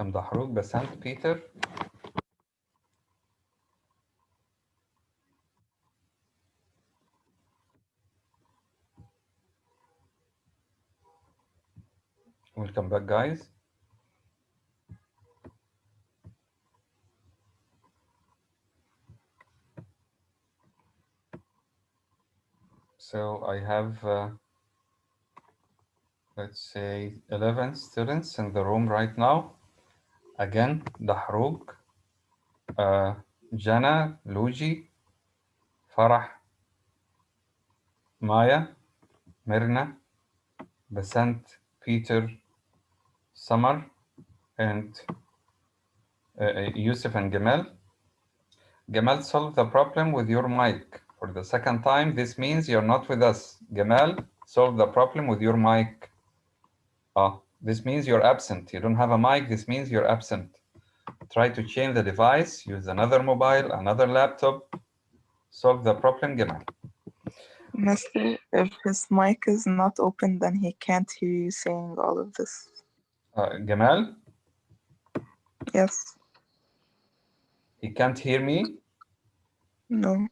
welcome Dahruk, Basant, Peter. Welcome back, guys. So I have, let's say, 11 students in the room right now. Again, Dahruk, Jana, Luigi, Farah, Maya, Mirna, Basant, Peter, Summer, and Yusuf and Gamal. Gamal, solve the problem with your mic. For the second time, this means you're not with us. Gamal, solve the problem with your mic. This means you're absent. You don't have a mic. This means you're absent. Try to change the device. Use another mobile, another laptop. Solve the problem, Gamal. Mister, if his mic is not open, then he can't hear you saying all of this. Gamal, Yes. he can't hear me. No.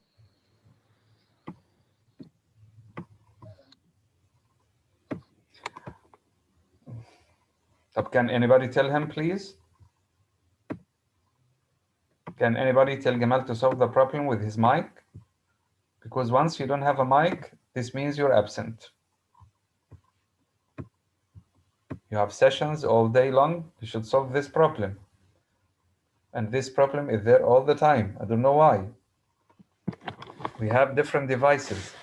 Can anybody tell him, please? Can anybody tell Gamal to solve the problem with his mic? Because once you don't have a mic, this means you're absent. You have sessions all day long. You should solve this problem. And this problem is there all the time. I don't know why. We have different devices.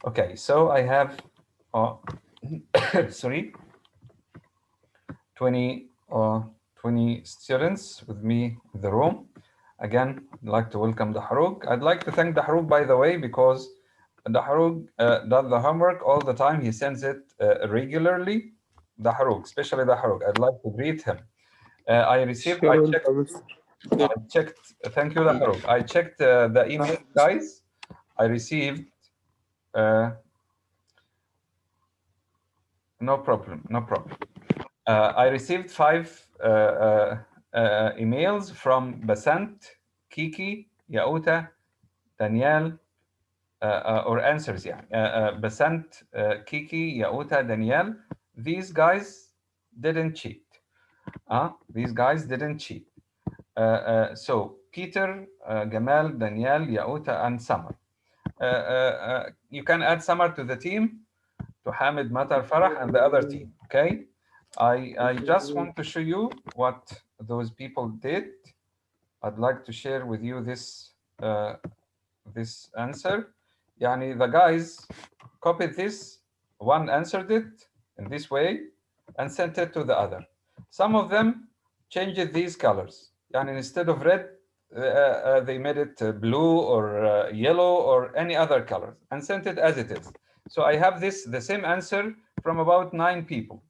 Okay, so I have, sorry, 20 students with me in the room. Again, I'd like to welcome Dahruk. I'd like to thank Dahruk, by the way, because Dahruk does the homework all the time. He sends it regularly. Dahruk, especially Dahruk. I'd like to greet him. I checked, thank you, Dahruk. I checked the email, guys. I received, no problem. I received 5 emails from Basant, Kiki, Yauta, Danielle, or answers, yeah. Basant, Kiki, Yauta, Danielle. These guys didn't cheat. These guys didn't cheat. So Peter, Gamal, Danielle, Yauta, and Summer. You can add Summer to the team, to Hamid, Matar, Farah, and the other team. Okay. I just want to show you what those people did. I'd like to share with you this this answer. Yani the guys copied this, one answered it in this way and sent it to the other. Some of them changed these colors. Yani instead of red, they made it blue or yellow or any other color and sent it as it is. So I have the same answer from about 9 people.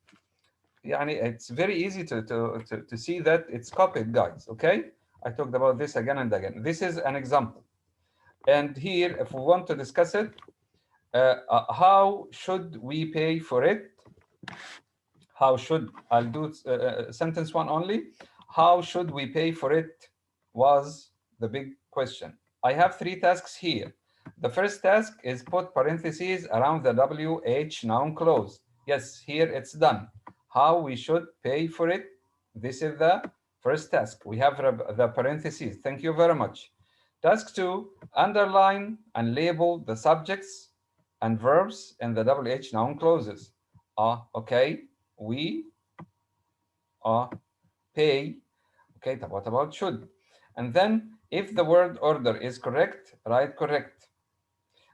Yani it's very easy to see that it's copied, guys. Okay, I talked about this again and again. This is an example, and here, if we want to discuss it, how should we pay for it? How should, I'll do sentence 1 only. How should we pay for it was the big question. I have 3 tasks here. The first task is put parentheses around the WH noun clause. Yes, here it's done. How we should pay for it. This is the first task. We have the parentheses. Thank you very much. Task 2, underline and label the subjects and verbs in the WH noun clauses. Okay, we pay. Okay, what about should? And then if the word order is correct, write correct.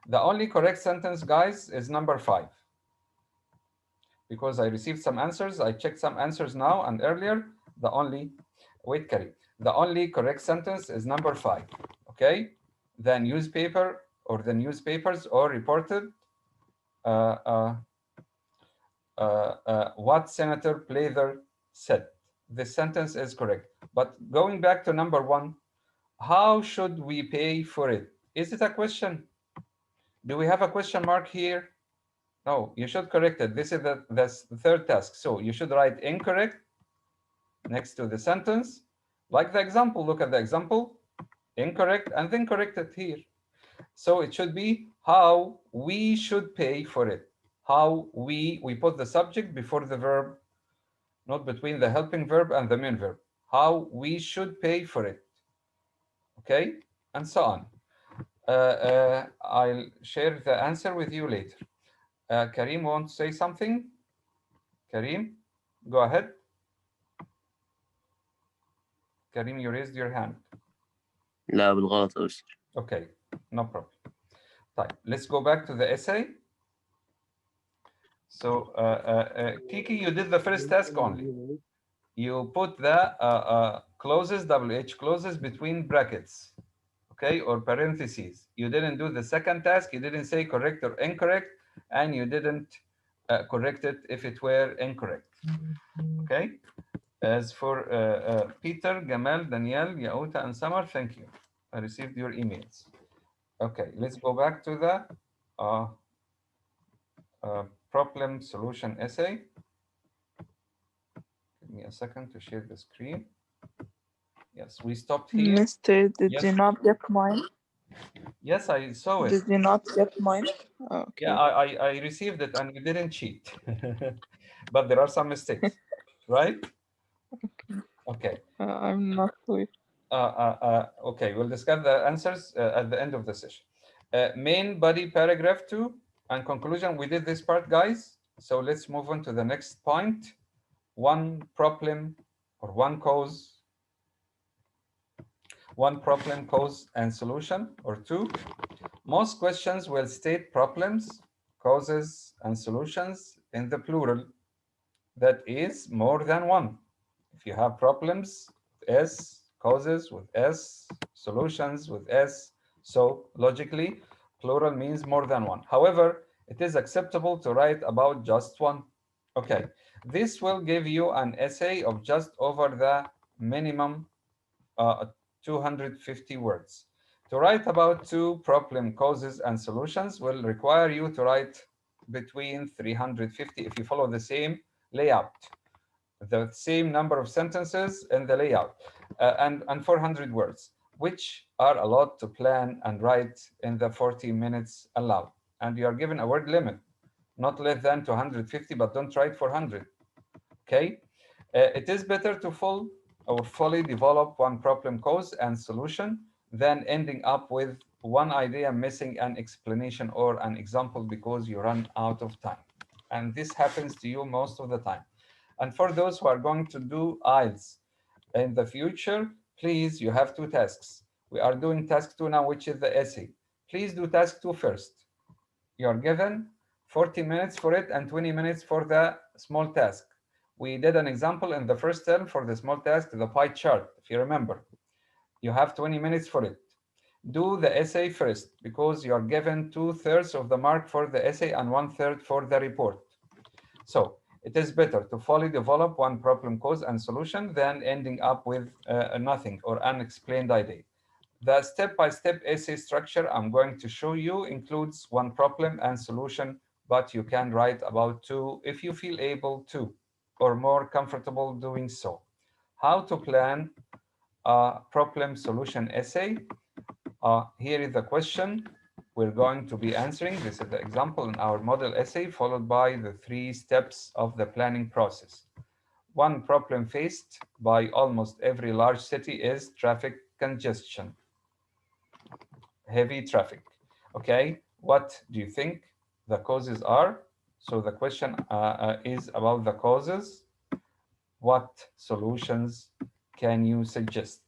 The only correct sentence, guys, is number 5. Because I received some answers, I checked some answers now and earlier. The only, wait, Kari. The only correct sentence is number 5. Okay, the newspaper or the newspapers or reported what Senator Plather said. This sentence is correct. But going back to number 1, how should we pay for it? Is it a question? Do we have a question mark here? No, you should correct it. This is the third task. So you should write incorrect next to the sentence. Like the example, look at the example, incorrect, and then correct it here. So it should be how we should pay for it. How we put the subject before the verb, not between the helping verb and the main verb. How we should pay for it. Okay? And so on. I'll share the answer with you later. Karim wants to say something? Karim, go ahead. Karim, you raised your hand. لا بالغلط يا مستر. Okay, no problem. طيب, let's go back to the essay. So, Kiki, you did the first task only. You put the clauses, WH clauses between brackets, okay, or parentheses. You didn't do the second task. You didn't say correct or incorrect, and you didn't correct it if it were incorrect, okay? As for Peter, Gamal, Danielle, Yauta, and Samar, thank you. I received your emails. Okay, let's go back to the uh, problem solution essay. Give me a second to share the screen. Yes, we stopped here. Mister, did Yes, you not get mine? yes, I saw it. Did you not get mine? Oh, Yeah, okay. I received it and you didn't cheat. But there are some mistakes, right? Okay. I'm not sure. Okay, we'll discuss the answers at the end of the session. Main body paragraph 2 and conclusion. We did this part, guys. So let's move on to the next point. One problem or one problem, cause, and solution, or two. Most questions will state problems, causes, and solutions in the plural. That is more than one. If you have problems with S, causes with S, solutions with S, so logically, plural means more than one. However, it is acceptable to write about just one. Okay, this will give you an essay of just over the minimum 250 words. To write about two problem causes and solutions will require you to write between 350 if you follow the same layout, the same number of sentences in the layout, and 400 words, which are a lot to plan and write in the 40 minutes allowed. And you are given a word limit, not less than 250, but don't write 400. Okay? It is better to fully develop one problem cause and solution than ending up with one idea missing an explanation or an example because you run out of time. And this happens to you most of the time. And for those who are going to do IELTS in the future, please, you have two tasks. We are doing task 2 now, which is the essay. Please do task 2 first. You are given 40 minutes for it and 20 minutes for the small task. We did an example in the first term for the small task, the pie chart, if you remember. You have 20 minutes for it. Do the essay first because you are given 2/3 of the mark for the essay and 1/3 for the report. So it is better to fully develop one problem cause and solution than ending up with nothing or unexplained idea. The step-by-step essay structure I'm going to show you includes one problem and solution, but you can write about two if you feel able to or more comfortable doing so. How to plan a problem solution essay. Here is the question we're going to be answering. This is the example in our model essay, followed by the 3 steps of the planning process. One problem faced by almost every large city is traffic congestion, heavy traffic. Okay, what do you think the causes are? So the question is about the causes. What solutions can you suggest?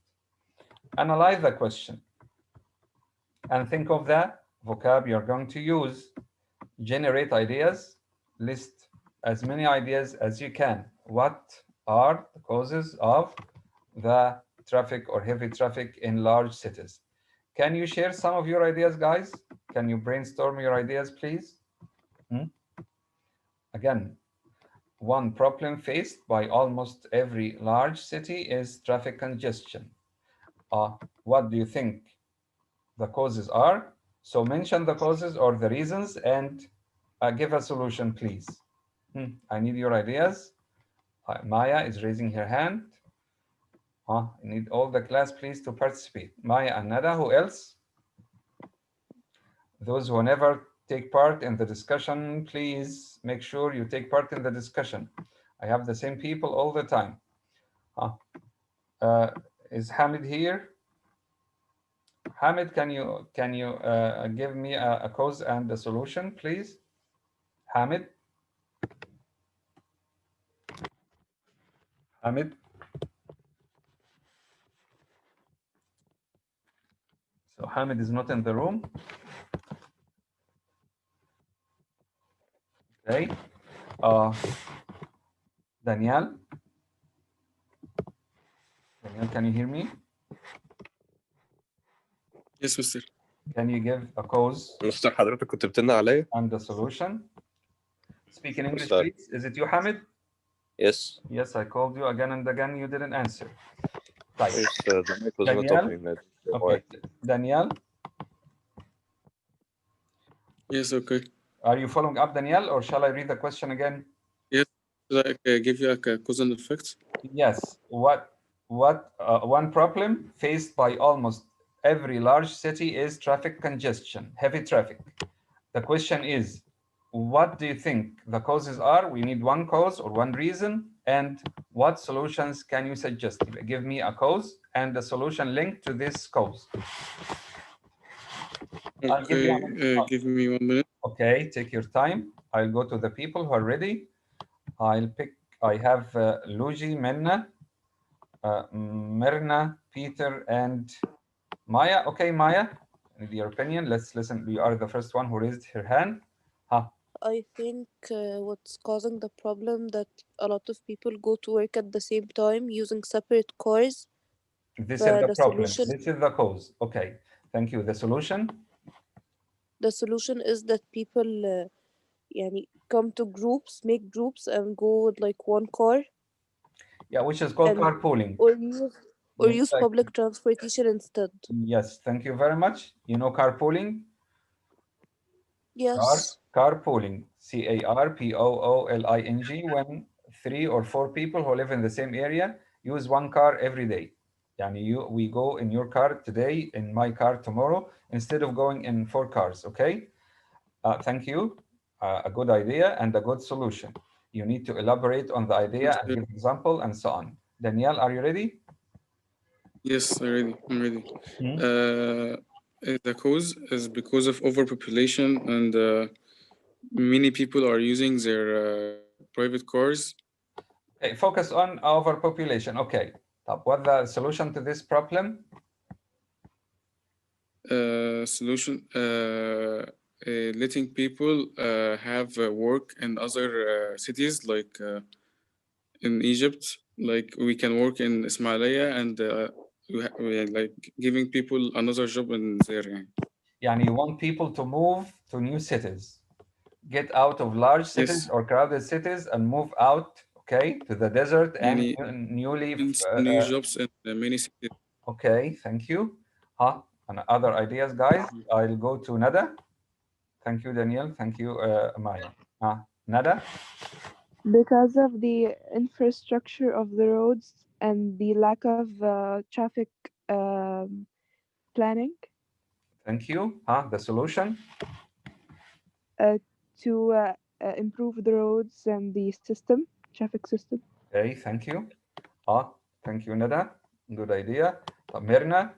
Analyze the question and think of the vocab you're going to use. Generate ideas, list as many ideas as you can. What are the causes of the traffic or heavy traffic in large cities? Can you share some of your ideas, guys? Can you brainstorm your ideas, please? Hmm? Again, one problem faced by almost every large city is traffic congestion. What do you think the causes are? So mention the causes or the reasons and Give a solution, please. I need your ideas. Maya is raising her hand. I need all the class, please, to participate. Maya and Nada, who else? Those who never take part in the discussion, please make sure you take part in the discussion. I have the same people all the time. Is Hamid here? Hamid, can you give me a cause and a solution, please? Hamid? Hamid? So Hamid is not in the room. Okay. Daniel? Daniel, can you hear me? Yes, Mr. Can you give a cause مستر حضرتك كنت بتنده عليا؟ and the solution? Speak in English, Mr. please. Is it you, Hamid? Yes. Yes, I called you again and again. You didn't answer. طيب. Yes, the mic was not Daniel? opening. I don't know Okay. why. Daniel, Yes, okay. are you following up, Daniel, or shall I read the question again? Yes, should I give you a cause and effect? Yes. What one problem faced by almost every large city is traffic congestion, heavy traffic. The question is, what do you think the causes are? We need one cause or one reason, and what solutions can you suggest? Give me a cause and a solution linked to this cause. I'll give you Okay, give me 1 minute. Okay, take your time. I'll go to the people who are ready. I have Luigi, Minna, Mirna, Peter, and Maya. Okay, Maya, in your opinion, let's listen. You are the first one who raised her hand. I think what's causing the problem that a lot of people go to work at the same time using separate cars. This is the The problem. solution, This is the cause. Okay, thank you. The solution? the solution is that people يعني come to groups, make groups and go with like one car Yeah, which is called and carpooling. or use Like, public transportation instead. yes, thank you very much. You know carpooling? Yes. Carpooling, CARPOOLING, when 3 or 4 people who live in the same area use one car every day. We go in your car today, in my car tomorrow, instead of going in 4 cars, okay? Thank you. A good idea and a good solution. You need to elaborate on the idea and give example and so on. Danielle, are you ready? Yes, I'm ready. The cause is because of overpopulation and many people are using their private cars. Okay, focus on overpopulation. Okay. What's the solution to this problem? Solution letting people have work in other cities like in Egypt, like we can work in Ismailia and we like giving people another job in there. You want people to move to new cities, get out of large cities Yes. or crowded cities and move out, okay, to the desert and newly. New jobs in many cities. Okay, thank you. And other ideas, guys? I'll go to Nada. Thank you, Daniel. Thank you, Maya. Nada? Because of the infrastructure of the roads and the lack of traffic planning Thank you. The solution? to improve the roads and the traffic system. Okay, thank you. Thank you, Nada. Good idea. Mirna?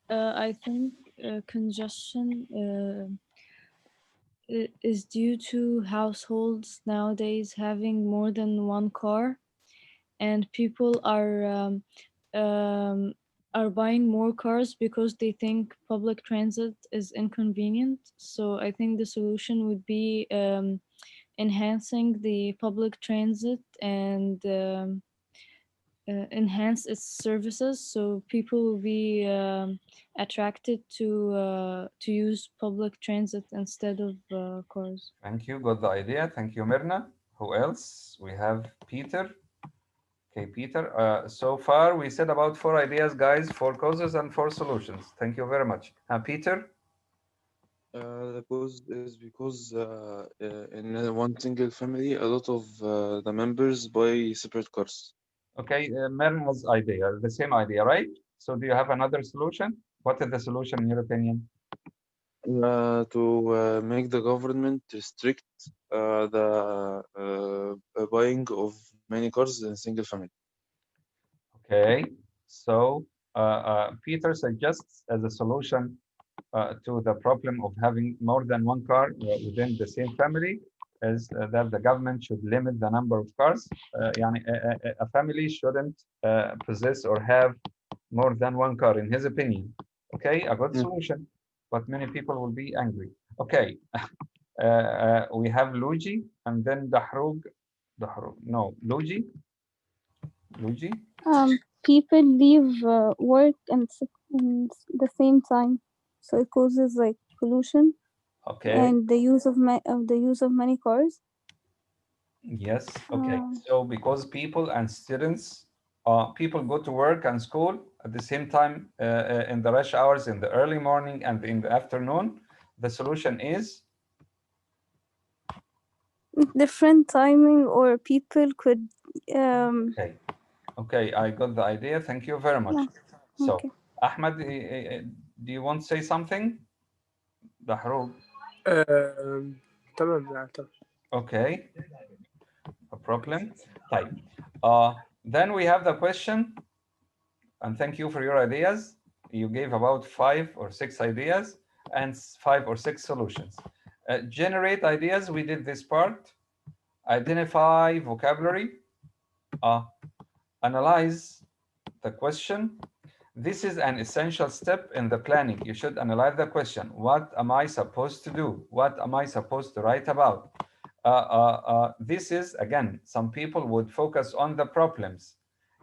I think congestion is due to households nowadays having more than one car, and people are buying more cars because they think public transit is inconvenient. So I think the solution would be enhancing the public transit and enhance its services, so people will be attracted to use public transit instead of cars. Thank you. Got the idea. Thank you, Mirna. Who else? We have Peter. Okay, Peter. So far, we said about 4 ideas, guys, 4 causes and 4 solutions. Thank you very much. Peter? The cause is because in one single family, a lot of the members buy separate cars. Okay, Myrna's idea, the same idea, right? So do you have another solution? What is the solution in your opinion? To make the government restrict the buying of many cars in single family. Okay, so Peter suggests as a solution to the problem of having more than one car within the same family is that the government should limit the number of cars. يعني, a family shouldn't possess or have more than one car, in his opinion. Okay, a good solution, but many people will be angry. Okay, we have Luigi and then Dahrug. No, Luigi. People leave work in the same time, so it causes like pollution Okay. and the use of many cars. Yes. Okay. So because people and students, people go to work and school at the same time in the rush hours, in the early morning and in the afternoon, the solution is Different timing, or people could. okay. Okay, I got the idea. Thank you very much. Yeah. So, Okay. Ahmed, do you want to say something? Dahrou. تمام يعني تمام. Okay, no problem. Type. Then we have the question, and thank you for your ideas. You gave about 5 or 6 ideas and 5 or 6 solutions. Generate ideas, we did this part. Identify vocabulary. Analyze the question. This is an essential step in the planning. You should analyze the question. What am I supposed to do? What am I supposed to write about? This is, again, some people would focus on the problems.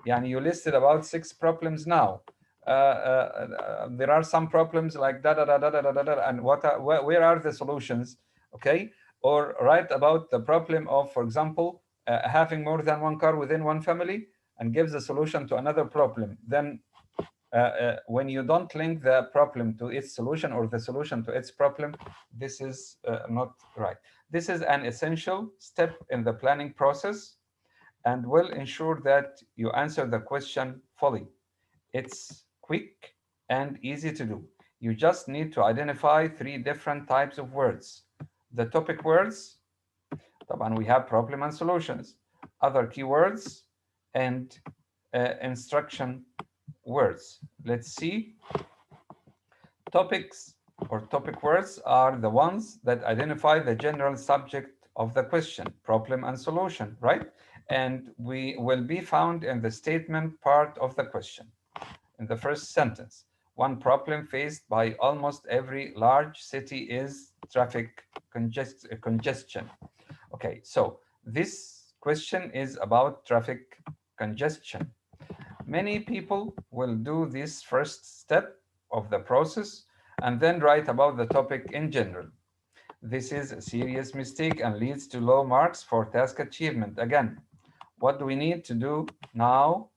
Yani you listed about 6 problems now. There are some problems like da da da da da da da, and where are the solutions? Okay, or write about the problem of, for example, having more than one car within one family, and gives a solution to another problem. Then when you don't link the problem to its solution or the solution to its problem, this is not right. This is an essential step in the planning process and will ensure that you answer the question fully. It's quick and easy to do. You just need to identify 3 different types of words. The topic words, طبعا we have problem and solutions. Other keywords and instruction words. Let's see. Topics or topic words are the ones that identify the general subject of the question, problem and solution, right? And we will be found in the statement part of the question. In the first sentence, one problem faced by almost every large city is traffic congestion. Okay, so this question is about traffic congestion. Many people will do this first step of the process and then write about the topic in general. This is a serious mistake and leads to low marks for task achievement. Again, what do we need to do now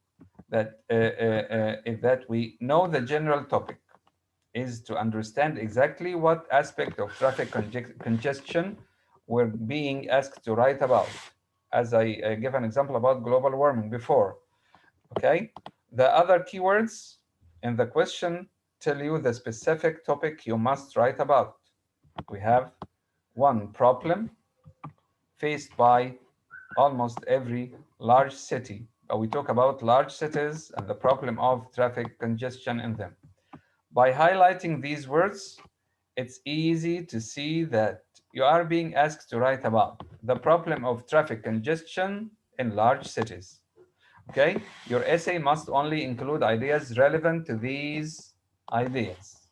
that is that we know the general topic is to understand exactly what aspect of traffic congestion we're being asked to write about. As I gave an example about global warming before. Okay, the other keywords in the question tell you the specific topic you must write about. We have one problem faced by almost every large city. We talk about large cities and the problem of traffic congestion in them. By highlighting these words, it's easy to see that you are being asked to write about the problem of traffic congestion in large cities. Okay, your essay must only include ideas relevant to these ideas.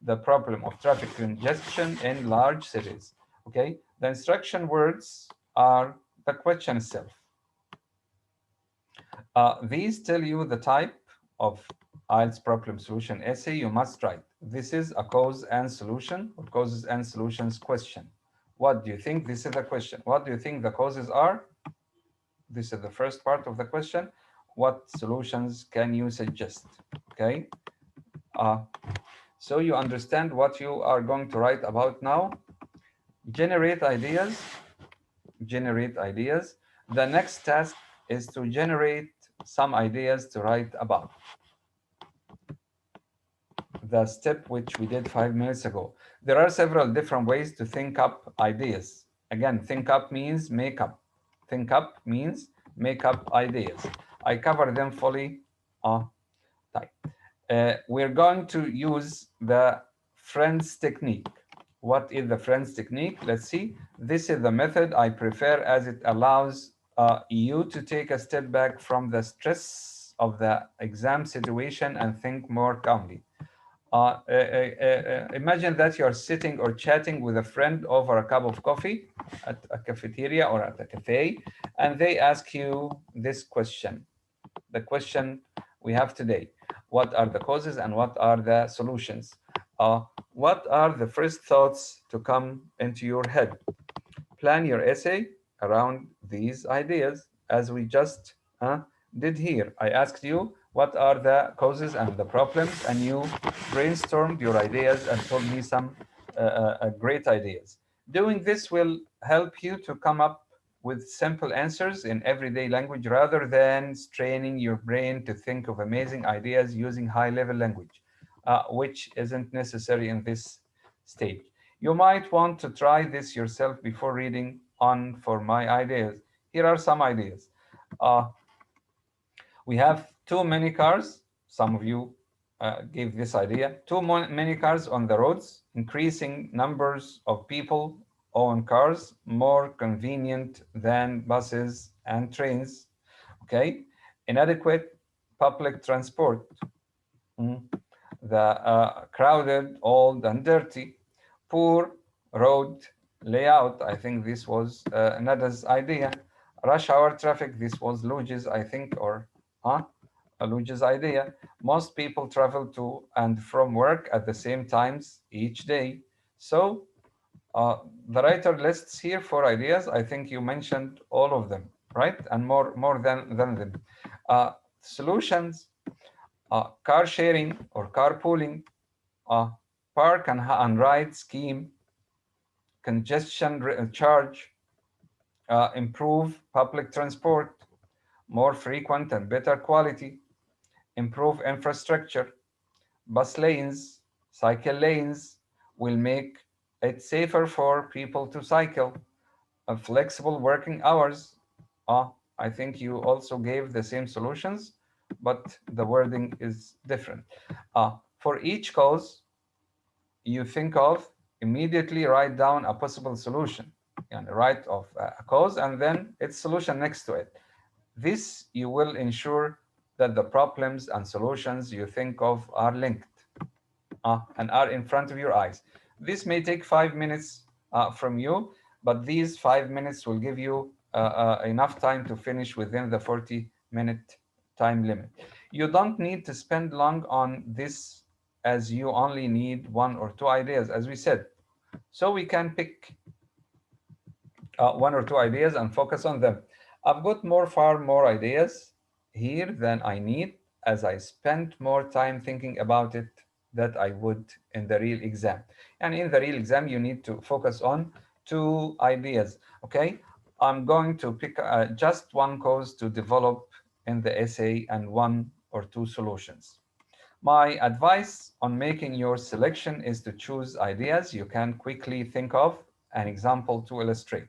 The problem of traffic congestion in large cities. Okay, the instruction words are the question itself. These tell you the type of IELTS problem solution essay you must write. This is a cause and solution or causes and solutions question. What do you think? This is the question. What do you think the causes are? This is the first part of the question. What solutions can you suggest? Okay. So you understand what you are going to write about now. Generate ideas. Generate ideas. The next task is to generate some ideas to write about. The step which we did 5 minutes ago. There are several different ways to think up ideas. Again, think up means make up. Think up means make up ideas. I cover them fully. We're going to use the friends technique. What is the friends technique? Let's see. This is the method I prefer as it allows you to take a step back from the stress of the exam situation and think more calmly. Imagine that you're sitting or chatting with a friend over a cup of coffee at a cafeteria or at a cafe, and they ask you this question. The question we have today: what are the causes and what are the solutions? What are the first thoughts to come into your head? Plan your essay around these ideas, as we just did here. I asked you what are the causes and the problems, and you brainstormed your ideas and told me some great ideas. Doing this will help you to come up with simple answers in everyday language rather than straining your brain to think of amazing ideas using high-level language, which isn't necessary in this stage. You might want to try this yourself before reading on for my ideas. Here are some ideas. We have too many cars. Some of you gave this idea. Too many cars on the roads, increasing numbers of people own cars, more convenient than buses and trains. Okay. Inadequate public transport. The crowded, old, and dirty. Poor road layout. I think this was Nada's idea. Rush hour traffic. This was Luge's, I think, or Luge's idea. Most people travel to and from work at the same times each day. So the writer lists here 4 ideas. I think you mentioned all of them, right? And more than them. Solutions: car sharing or carpooling, park and ride scheme, congestion charge, improve public transport, more frequent and better quality, improve infrastructure, bus lanes, cycle lanes will make it safer for people to cycle, flexible working hours. I think you also gave the same solutions, but the wording is different. For each cause you think of, immediately write down a possible solution and write of a cause and then its solution next to it. This you will ensure that the problems and solutions you think of are linked and are in front of your eyes. This may take 5 minutes from you, but these 5 minutes will give you enough time to finish within the 40-minute time limit. You don't need to spend long on this, as you only need 1 or 2 ideas, as we said. So we can pick 1 or 2 ideas and focus on them. I've got far more ideas here than I need, as I spent more time thinking about it that I would in the real exam. And in the real exam, you need to focus on 2 ideas, okay? I'm going to pick just 1 cause to develop in the essay and 1 or 2 solutions. My advice on making your selection is to choose ideas you can quickly think of an example to illustrate.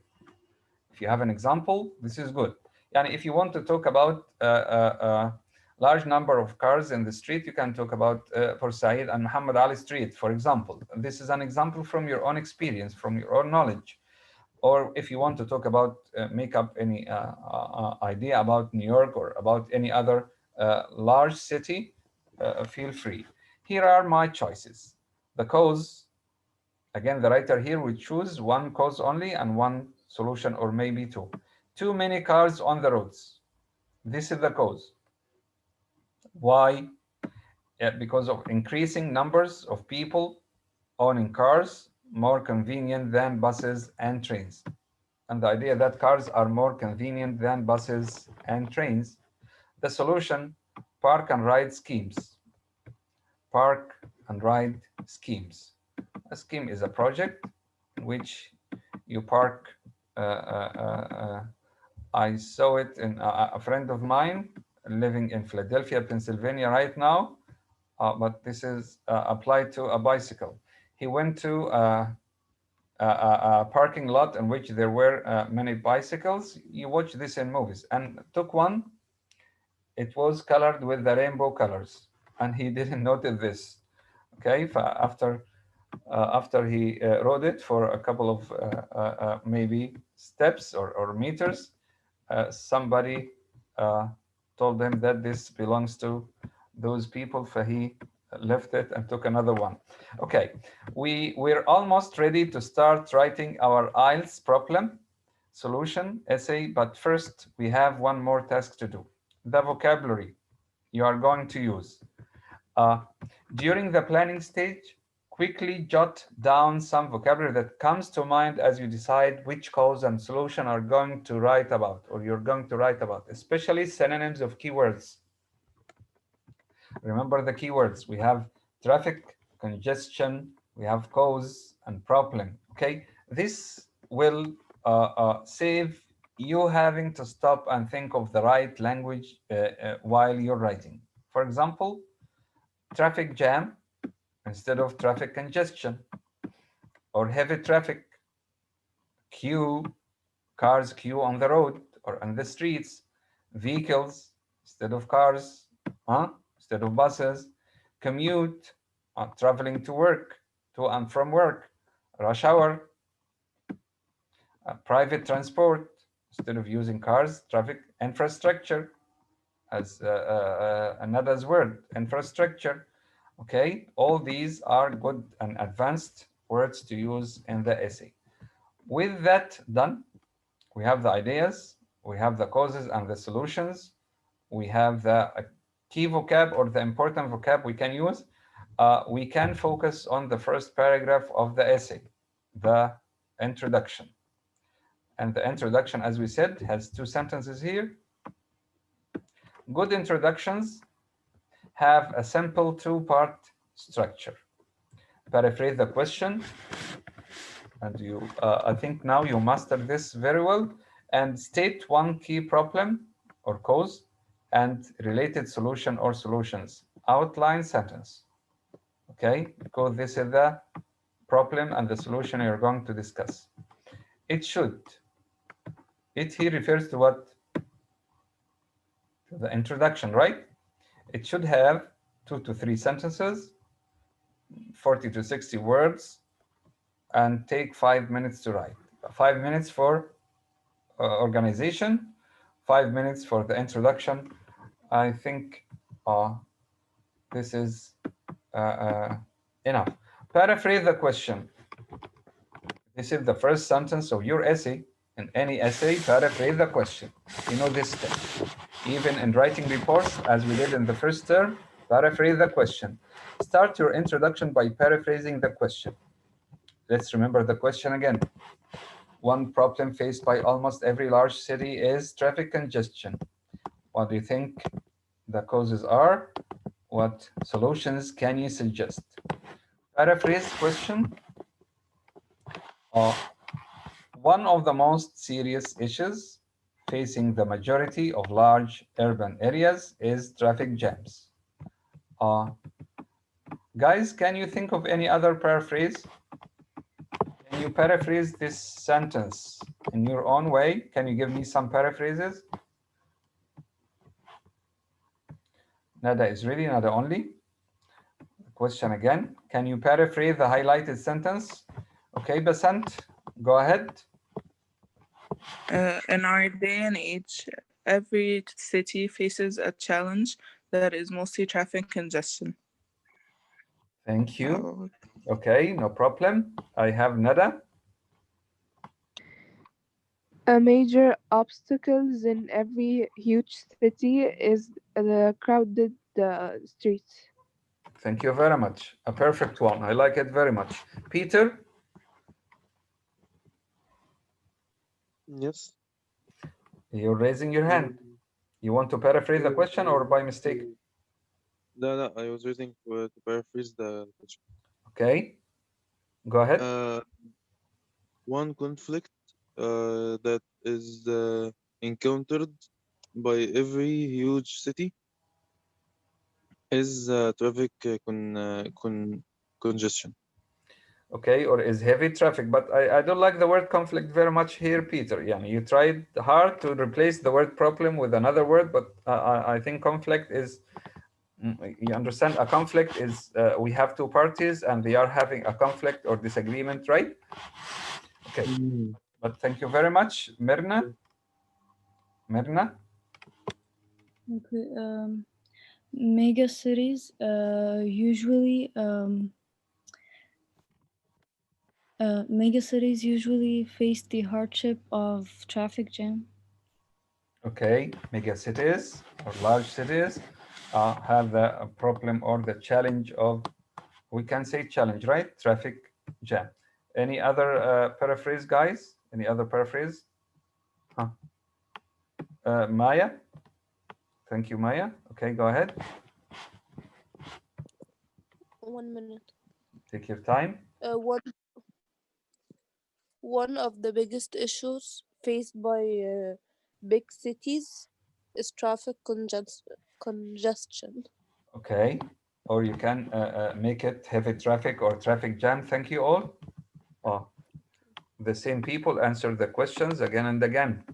If you have an example, this is good. And if you want to talk about large number of cars in the street, you can talk about Port Said and Muhammad Ali Street, for example. This is an example from your own experience, from your own knowledge. Or if you want to talk about, make up any idea about New York or about any other large city, feel free. Here are my choices. The cause, again, the writer here will choose 1 cause only and 1 solution, or maybe 2. Too many cars on the roads. This is the cause. Why? Yeah, because of increasing numbers of people owning cars, more convenient than buses and trains. And the idea that cars are more convenient than buses and trains. The solution: park and ride schemes. Park and ride schemes. A scheme is a project in which you park. I saw it in a friend of mine living in Philadelphia, Pennsylvania right now, but this is applied to a bicycle. He went to a parking lot in which there were many bicycles. You watch this in movies, and took one. It was colored with the rainbow colors, and he didn't notice this. Okay, after he rode it for a couple of maybe steps or meters, somebody told him that this belongs to those people, so he left it and took another one. Okay, we're almost ready to start writing our IELTS problem solution essay, but first we have one more task to do. The vocabulary you are going to use. During the planning stage, quickly jot down some vocabulary that comes to mind as you decide which cause and solution are going to write about, or you're going to write about, especially synonyms of keywords. Remember the keywords. We have traffic, congestion, we have cause and problem. Okay, this will save you having to stop and think of the right language while you're writing. For example, traffic jam instead of traffic congestion, or heavy traffic, queue, cars queue on the road or on the streets, vehicles instead of cars, instead of buses, commute, traveling to work, to and from work, rush hour, private transport instead of using cars, traffic, infrastructure as another word, infrastructure. Okay, all these are good and advanced words to use in the essay. With that done, we have the ideas, we have the causes and the solutions, we have the key vocab or the important vocab we can use. We can focus on the first paragraph of the essay, the introduction. And the introduction, as we said, has 2 sentences here. Good introductions have a simple 2-part structure. Paraphrase the question, and you, I think now you mastered this very well, and state one key problem or cause and related solution or solutions. Outline sentence, okay? Because this is the problem and the solution you're going to discuss. It should. It here refers to what? To the introduction, right? It should have 2 to 3 sentences, 40 to 60 words, and take 5 minutes to write. 5 minutes for organization, 5 minutes for the introduction. I think this is enough. Paraphrase the question. This is the first sentence of your essay. In any essay, paraphrase the question. You know this step. Even in writing reports, as we did in the first term, paraphrase the question. Start your introduction by paraphrasing the question. Let's remember the question again. One problem faced by almost every large city is traffic congestion. What do you think the causes are? What solutions can you suggest? Paraphrase question. One of the most serious issues facing the majority of large urban areas is traffic jams. Guys, can you think of any other paraphrase? Can you paraphrase this sentence in your own way? Can you give me some paraphrases? Nada is ready, Nada only. Question again. Can you paraphrase the highlighted sentence? Okay, Basant, go ahead. In our day and age, every city faces a challenge that is mostly traffic congestion. Thank you. Okay, no problem. I have Nada. A major obstacles in every huge city is the crowded streets. Thank you very much. A perfect one. I like it very much. Peter? Yes. You're raising your hand. You want to paraphrase the question or by mistake? No, I was waiting to paraphrase the question. Okay, go ahead. One conflict that is encountered by every huge city is traffic congestion. Okay, or is heavy traffic, but I don't like the word conflict very much here, Peter. Yeah, you tried hard to replace the word problem with another word, but I think conflict is, you understand, a conflict is we have two parties and they are having a conflict or disagreement, right? Okay, but thank you very much, Mirna. Mirna? Okay. Mega cities usually face the hardship of traffic jam. Okay, mega cities or large cities have the problem or the challenge of, we can say challenge, right? Traffic jam. Any other paraphrase, guys? Any other paraphrase? Huh. Maya? Thank you, Maya. Okay, go ahead. 1 minute. Take your time. One of the biggest issues faced by big cities is traffic congestion. Okay, or you can make it heavy traffic or traffic jam. Thank you all. Oh, the same people answer the questions again and again.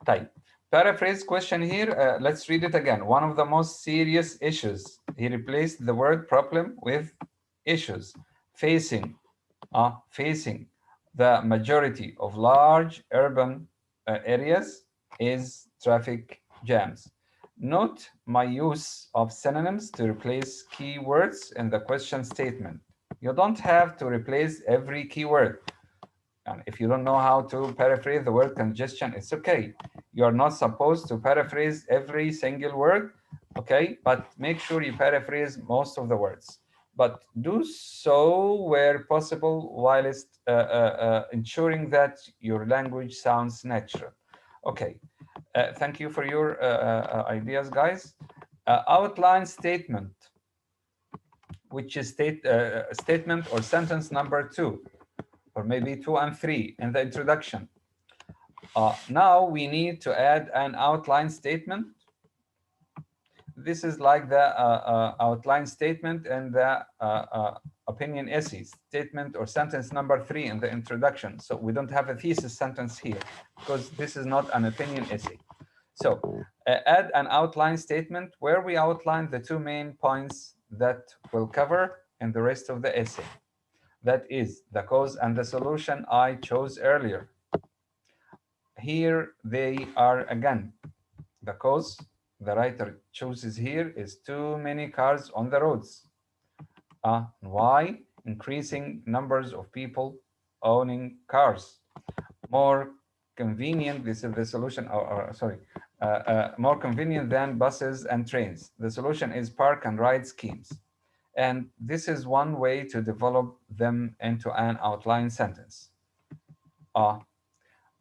Type. Paraphrase question here. Let's read it again. One of the most serious issues. He replaced the word problem with issues. Facing the majority of large urban areas is traffic jams. Note my use of synonyms to replace keywords in the question statement. You don't have to replace every keyword. And if you don't know how to paraphrase the word congestion, it's okay. You are not supposed to paraphrase every single word, okay? But make sure you paraphrase most of the words. But do so where possible whilst ensuring that your language sounds natural. Okay, thank you for your ideas, guys. Outline statement, which is statement or sentence number 2, or maybe 2 and 3 in the introduction. Now we need to add an outline statement. This is like the outline statement and the opinion essay statement or sentence number 3 in the introduction. So we don't have a thesis sentence here because this is not an opinion essay. So add an outline statement where we outline the 2 main points that we'll cover in the rest of the essay. That is the cause and the solution I chose earlier. Here they are again. The cause the writer chooses here is too many cars on the roads. Why? Increasing numbers of people owning cars. More convenient, this is the solution, more convenient than buses and trains. The solution is park and ride schemes. And this is one way to develop them into an outline sentence. The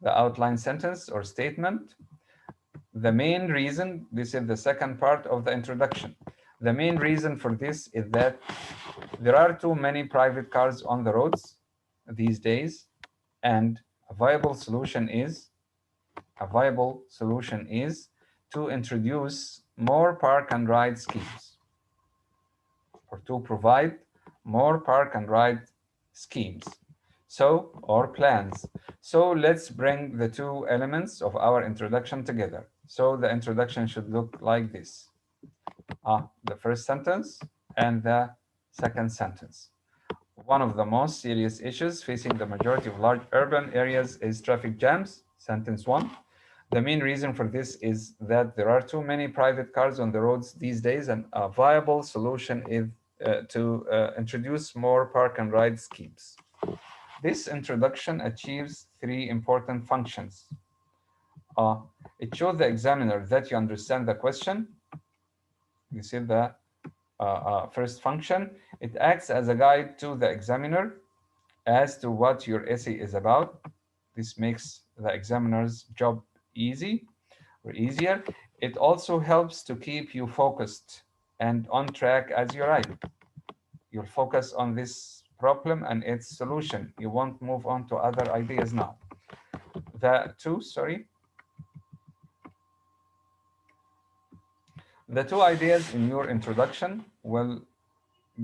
outline sentence or statement. The main reason, this is the second part of the introduction. The main reason for this is that there are too many private cars on the roads these days, and a viable solution is to introduce more park and ride schemes, or to provide more park and ride schemes. So, or plans. So let's bring the 2 elements of our introduction together. So the introduction should look like this. The first sentence and the second sentence. One of the most serious issues facing the majority of large urban areas is traffic jams. Sentence 1. The main reason for this is that there are too many private cars on the roads these days, and a viable solution is to introduce more park and ride schemes. This introduction achieves 3 important functions. It shows the examiner that you understand the question. You see the first function. It acts as a guide to the examiner as to what your essay is about. This makes the examiner's job easy or easier. It also helps to keep you focused and on track as you write. You'll focus on this problem and its solution. You won't move on to other ideas now. The two ideas in your introduction will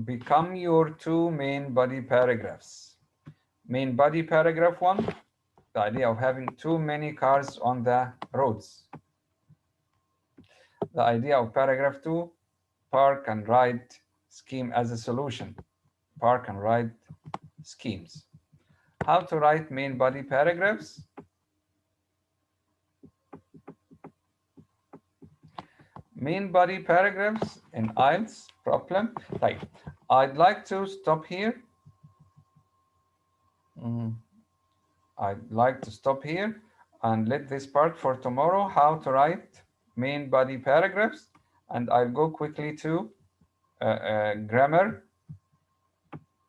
become your two main body paragraphs. Main body paragraph 1, the idea of having too many cars on the roads. The idea of paragraph 2, park and ride scheme as a solution. Park and ride schemes. How to write main body paragraphs? Main body paragraphs in IELTS problem. Right. I'd like to stop here. I'd like to stop here and let this part for tomorrow, how to write main body paragraphs. And I'll go quickly to grammar,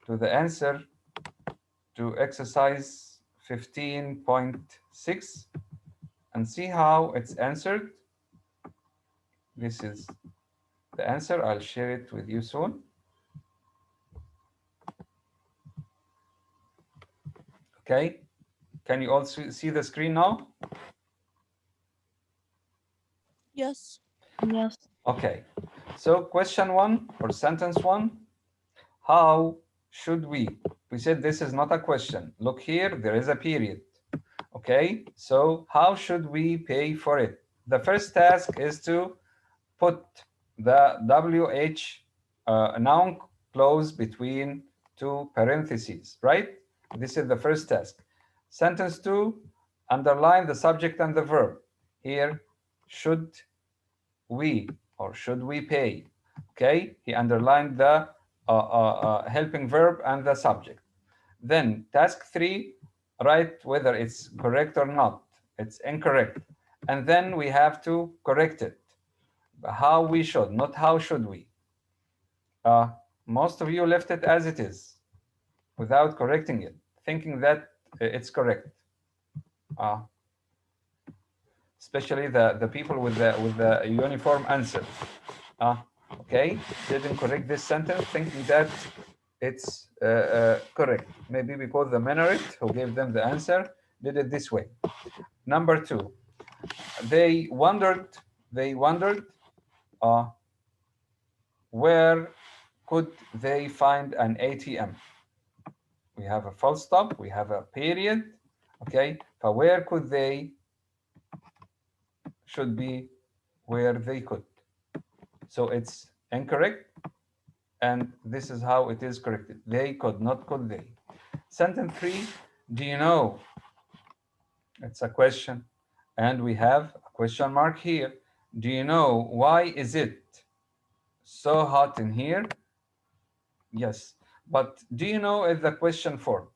to the answer to exercise 15.6 and see how it's answered. This is the answer. I'll share it with you soon. Okay, can you all see the screen now? Yes. Yes. Okay, so question 1 or sentence 1, how should we said this is not a question. Look here, there is a period. Okay, so how should we pay for it? The first task is to put the WH noun clause between two parentheses, right? This is the first task. Sentence 2, underline the subject and the verb. Here, should we or should we pay? Okay, he underlined the helping verb and the subject. Then task 3, write whether it's correct or not. It's incorrect. And then we have to correct it. How we should, not how should we. Most of you left it as it is without correcting it, thinking that it's correct. Especially the people with the uniform answer. Okay, didn't correct this sentence, thinking that it's correct. Maybe because the minority who gave them the answer did it this way. Number 2, they wondered where could they find an ATM? We have a full stop, we have a period. Okay, but where could they should be where they could. So it's incorrect, and this is how it is corrected. They could, not could they. Sentence 3, do you know? It's a question, and we have a question mark here. Do you know why is it so hot in here? Yes, but do you know is the question form.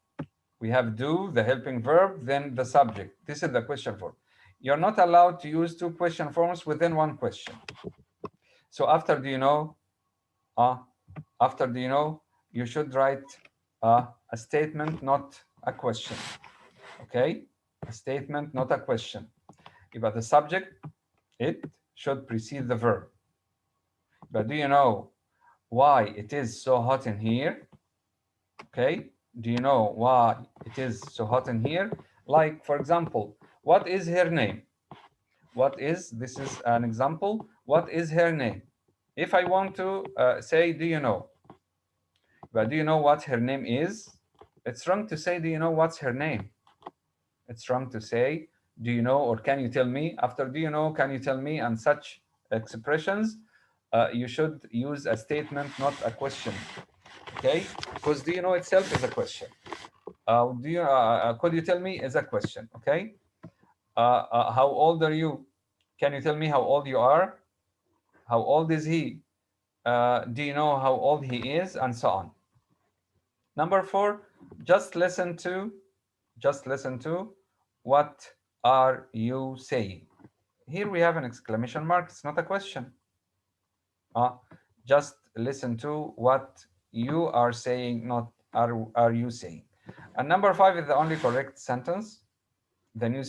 We have do, the helping verb, then the subject. This is the question form. You're not allowed to use two question forms within one question. So after do you know, you should write a statement, not a question. Okay, a statement, not a question. But the subject, it should precede the verb. But do you know why it is so hot in here? Okay, do you know why it is so hot in here? Like, for example, what is her name? This is an example. What is her name? If I want to say, do you know? But do you know what her name is? It's wrong to say, do you know what's her name? It's wrong to say, do you know, or can you tell me? After do you know, can you tell me, and such expressions, you should use a statement, not a question. Okay, because do you know itself is a question. Could you tell me is a question. Okay, how old are you? Can you tell me how old you are? How old is he? Do you know how old he is? And so on. Number 4, just listen to what are you saying. Here we have an exclamation mark. It's not a question. Just listen to what you are saying, not are you saying. And number 5 is the only correct sentence. The newspaper